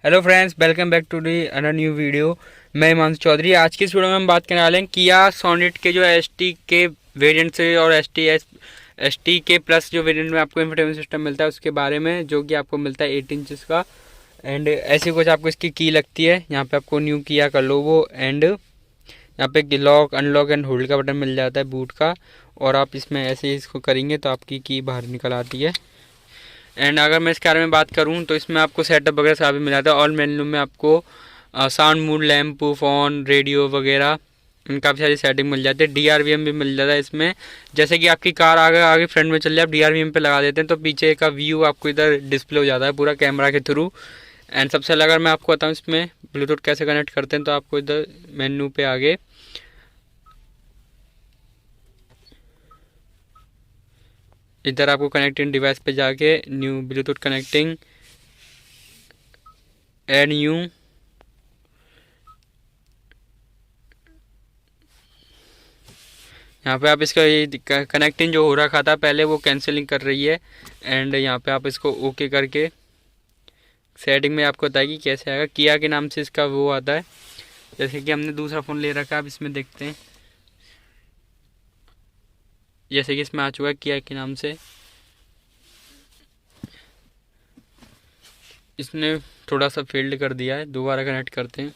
Hello friends, welcome back to the another new video. मैं हिमांशु चौधरी। आज की इस वीडियो में हम बात करने वाले हैं किया सोनेट के जो HTK वेरिएंट से और HTK प्लस जो वेरिएंट में आपको इंफोटेनमेंट सिस्टम मिलता है उसके बारे में, जो कि आपको मिलता है 8 इंचज़ का। एंड ऐसी कुछ आपको इसकी की लगती है। यहाँ पे आपको न्यू किया का लोगो एंड यहाँ पे लॉक अनलॉक एंड होल्ड का बटन मिल जाता है बूट का। और आप इसमें ऐसे ही इसको करेंगे तो आपकी की बाहर निकल आती है। एंड अगर मैं इसके बारे में बात करूं तो इसमें आपको सेटअप वगैरह सभी मिल जाता है। ऑल मेन्यू में आपको sound mood, lamp, phone, radio वगैरह काफ़ी सारी सेटिंग मिल जाती है। DRVM भी मिल जाता है इसमें। जैसे कि आपकी कार आगे आगे फ्रंट में चल जाए, आप DRVM पे लगा देते हैं तो पीछे का व्यू आपको इधर डिस्प्ले हो जाता है पूरा कैमरा के थ्रू। एंड सबसे अलग अगर मैं आपको बताऊँ इसमें ब्लूटूथ कैसे कनेक्ट करते हैं, तो आपको इधर मेन्यू पे आगे इधर आपको कनेक्टिंग डिवाइस पे जाके new bluetooth connecting add new, यहाँ पे आप इसका ये कनेक्टिंग जो हो रखा था पहले वो कैंसिलिंग कर रही है। एंड यहाँ पे आप इसको ओके करके सेटिंग में आपको बताएगी कैसे आएगा। किया के नाम से इसका वो आता है। जैसे कि हमने दूसरा फ़ोन ले रखा है, आप इसमें देखते हैं जैसे कि इसमें आ चुका है किया के नाम से। इसने थोड़ा सा फेल्ड कर दिया है, दोबारा कनेक्ट करते हैं।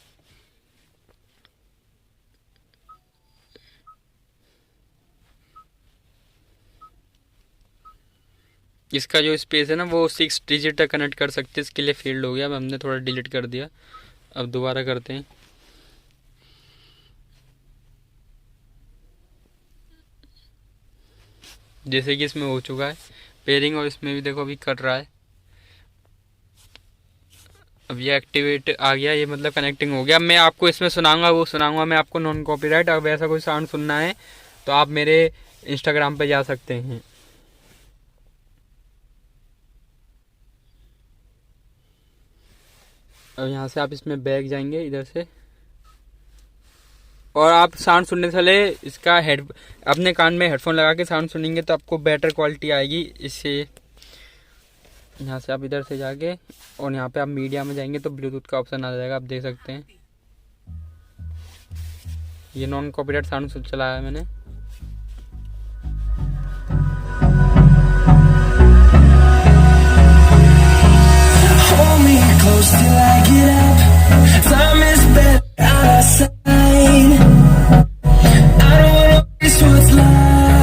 इसका जो स्पेस है ना वो 6 डिजिट तक कनेक्ट कर सकते हैं, इसके लिए फेल्ड हो गया। अब हमने थोड़ा डिलीट कर दिया, अब दोबारा करते हैं। जैसे कि इसमें हो चुका है पेयरिंग, और इसमें भी देखो अभी कर रहा है। अब ये एक्टिवेट आ गया, ये मतलब कनेक्टिंग हो गया। अब मैं आपको इसमें सुनाऊंगा, वो सुनाऊंगा मैं आपको नॉन कॉपीराइट। अगर ऐसा कोई साउंड सुनना है तो आप मेरे इंस्टाग्राम पे जा सकते हैं। अब यहाँ से आप इसमें बैक जाएंगे इधर से, और आप साउंड सुनने से पहले इसका अपने कान में हेडफोन लगा के साउंड सुनेंगे तो आपको बेटर क्वालिटी आएगी इससे। यहाँ से आप इधर से जाके और यहाँ पे आप मीडिया में जाएंगे तो ब्लूटूथ का ऑप्शन आ जाएगा, आप देख सकते हैं। ये नॉन कॉपीराइट साउंड चलाया है मैंने।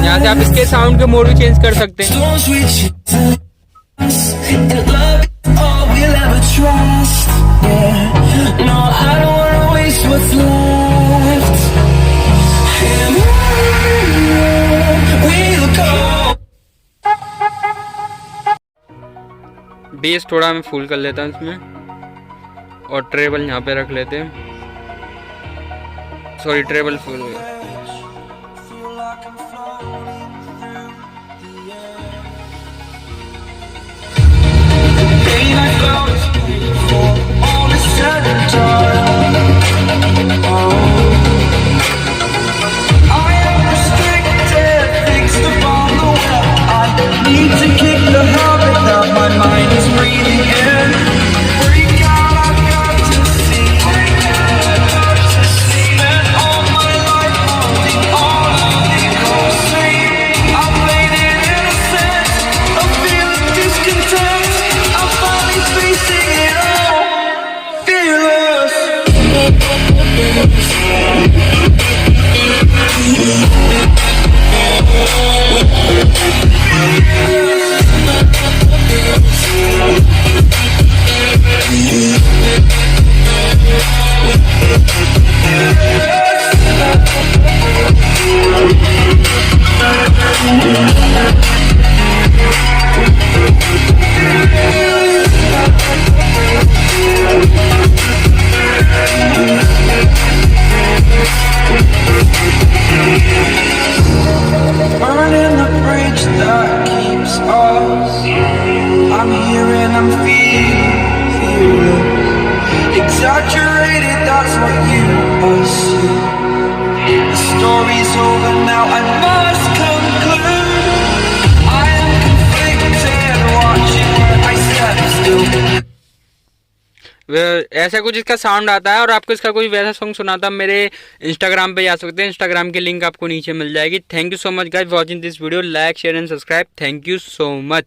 यहाँ से आप इसके साउंड के मोड भी चेंज कर सकते हैं। बेस थोड़ा मैं फुल कर लेता हूँ इसमें, और ट्रेबल यहाँ पे रख लेते हैं। सॉरी, ट्रेबल फुल हो गया। Exaggerated, that's what you assume. The story's over now, I must conclude. I am conflicted, watching where I step still. ऐसा कुछ इसका साउंड आता है। और आपको इसका कोई वैसा सॉन्ग सुनाता, मेरे इंस्टाग्राम पे जा सकते हैं, इंस्टाग्राम की लिंक आपको नीचे मिल जाएगी। Thank you so much guys watching this video, like share and subscribe. Thank you so much.